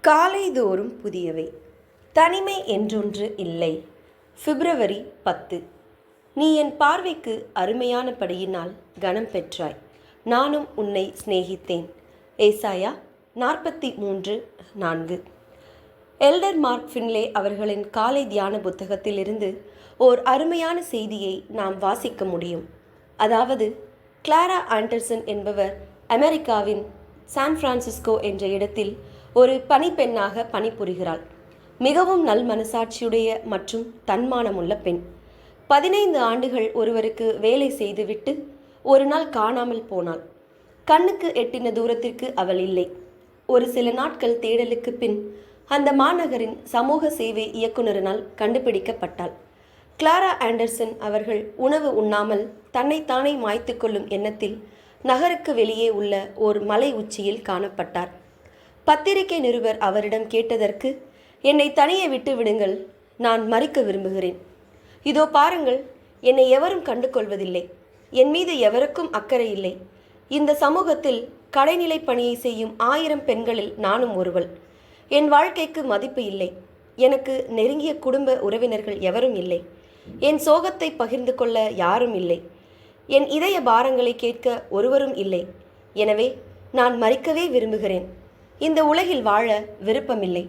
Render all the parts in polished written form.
காலைதோறும் புதியவை. தனிமை என்றொன்று இல்லை. பிப்ரவரி 10. நீ என் பார்வைக்கு அருமையானபடியினால் கனம் பெற்றாய், நானும் உன்னை சிநேகித்தேன். ஏசாயா 43:4. எல்டர் மார்க் ஃபின்லே அவர்களின் காலை தியான புத்தகத்திலிருந்து ஓர் அருமையான செய்தியை நாம் வாசிக்க முடியும். அதாவது, கிளாரா ஆண்டர்சன் என்பவர் அமெரிக்காவின் சான் பிரான்சிஸ்கோ என்ற இடத்தில் ஒரு பணிப்பெண்ணாக பணிபுரிகிறாள். மிகவும் நல் மனசாட்சியுடைய மற்றும் தன்மானமுள்ள பெண். 15 ஆண்டுகள் ஒருவருக்கு வேலை செய்துவிட்டு ஒரு நாள் காணாமல் போனாள். கண்ணுக்கு எட்டின தூரத்திற்கு அவள் இல்லை. ஒரு சில நாட்கள் தேடலுக்கு பின் அந்த மாநகரின் சமூக சேவை இயக்குநரினால் கண்டுபிடிக்கப்பட்டாள். கிளாரா ஆண்டர்சன் அவர்கள் உணவு உண்ணாமல் தன்னைத்தானே மாய்த்து கொள்ளும் எண்ணத்தில் நகருக்கு வெளியே உள்ள ஓர் மலை உச்சியில் காணப்பட்டார். பத்திரிகை நிருபர் அவரிடம் கேட்டதற்கு, என்னை தனியே விட்டு விடுங்கள், நான் மறிக்க விரும்புகிறேன். இதோ பாருங்கள், என்னை எவரும் கண்டு கொள்வதில்லை, என் மீது எவருக்கும் அக்கறை இல்லை. இந்த சமூகத்தில் கடைநிலை பணியை செய்யும் 1000 பெண்களில் நானும் ஒருவள். என் வாழ்க்கைக்கு மதிப்பு இல்லை. எனக்கு நெருங்கிய குடும்ப உறவினர்கள் எவரும் இல்லை. என் சோகத்தை பகிர்ந்து கொள்ள யாரும் இல்லை. என் இதய பாரங்களை கேட்க ஒருவரும் இல்லை. எனவே நான் மறிக்கவே விரும்புகிறேன். இந்த உலகில் வாழ விருப்பமில்லை.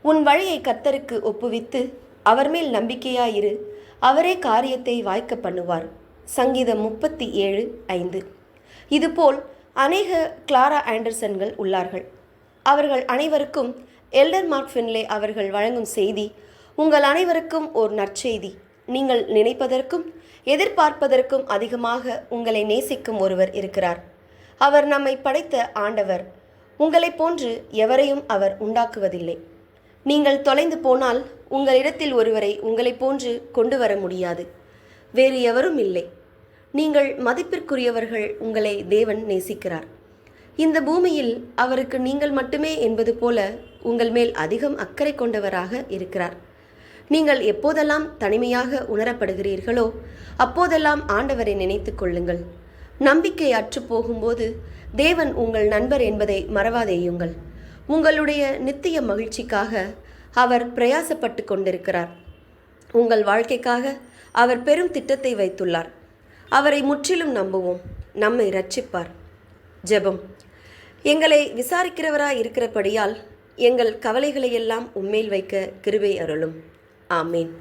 உன் வழியை கர்த்தருக்கு ஒப்புவித்து அவர் மேல் நம்பிக்கையாயிரு, அவரே காரியத்தை வாய்க்க பண்ணுவார். சங்கீதம் 37:5. இதுபோல் அநேக கிளாரா ஆண்டர்சன்கள் உள்ளார்கள். அவர்கள் அனைவருக்கும் எல்டர் மார்க் ஃபின்லே அவர்கள் வழங்கும் செய்தி உங்கள் அனைவருக்கும் ஓர் நற்செய்தி. நீங்கள் நினைப்பதற்கும் எதிர்பார்ப்பதற்கும் அதிகமாக உங்களை நேசிக்கும் ஒருவர் இருக்கிறார். அவர் நம்மை படைத்த ஆண்டவர். உங்களைப் போன்று எவரையும் அவர் உண்டாக்குவதில்லை. நீங்கள் தொலைந்து போனால் உங்களிடத்தில் ஒருவரை உங்களைப் போன்று கொண்டு வர முடியாது. வேறு எவரும் இல்லை. நீங்கள் மதிப்பிற்குரியவர்கள். உங்களை தேவன் நேசிக்கிறார். இந்த பூமியில் அவருக்கு நீங்கள் மட்டுமே என்பது போல உங்கள் மேல் அதிகம் அக்கறை கொண்டவராக இருக்கிறார். நீங்கள் எப்போதெல்லாம் தனிமையாக உணரப்படுகிறீர்களோ அப்போதெல்லாம் ஆண்டவரை நினைத்து கொள்ளுங்கள். நம்பிக்கை அற்று போகும்போது தேவன் உங்கள் நண்பர் என்பதை மறவாதேயுங்கள். உங்களுடைய நித்திய மகிழ்ச்சிக்காக அவர் பிரயாசப்பட்டு கொண்டிருக்கிறார். உங்கள் வாழ்க்கைக்காக அவர் பெரும் திட்டத்தை வைத்துள்ளார். அவரை முற்றிலும் நம்புவோம். நம்மை இரட்சிப்பார். ஜெபம். எங்களை விசாரிக்கிறவராய் இருக்கிறபடியால் எங்கள் கவலைகளையெல்லாம் உம்மேல் வைக்க கிருபை அருளும். ஆமேன்.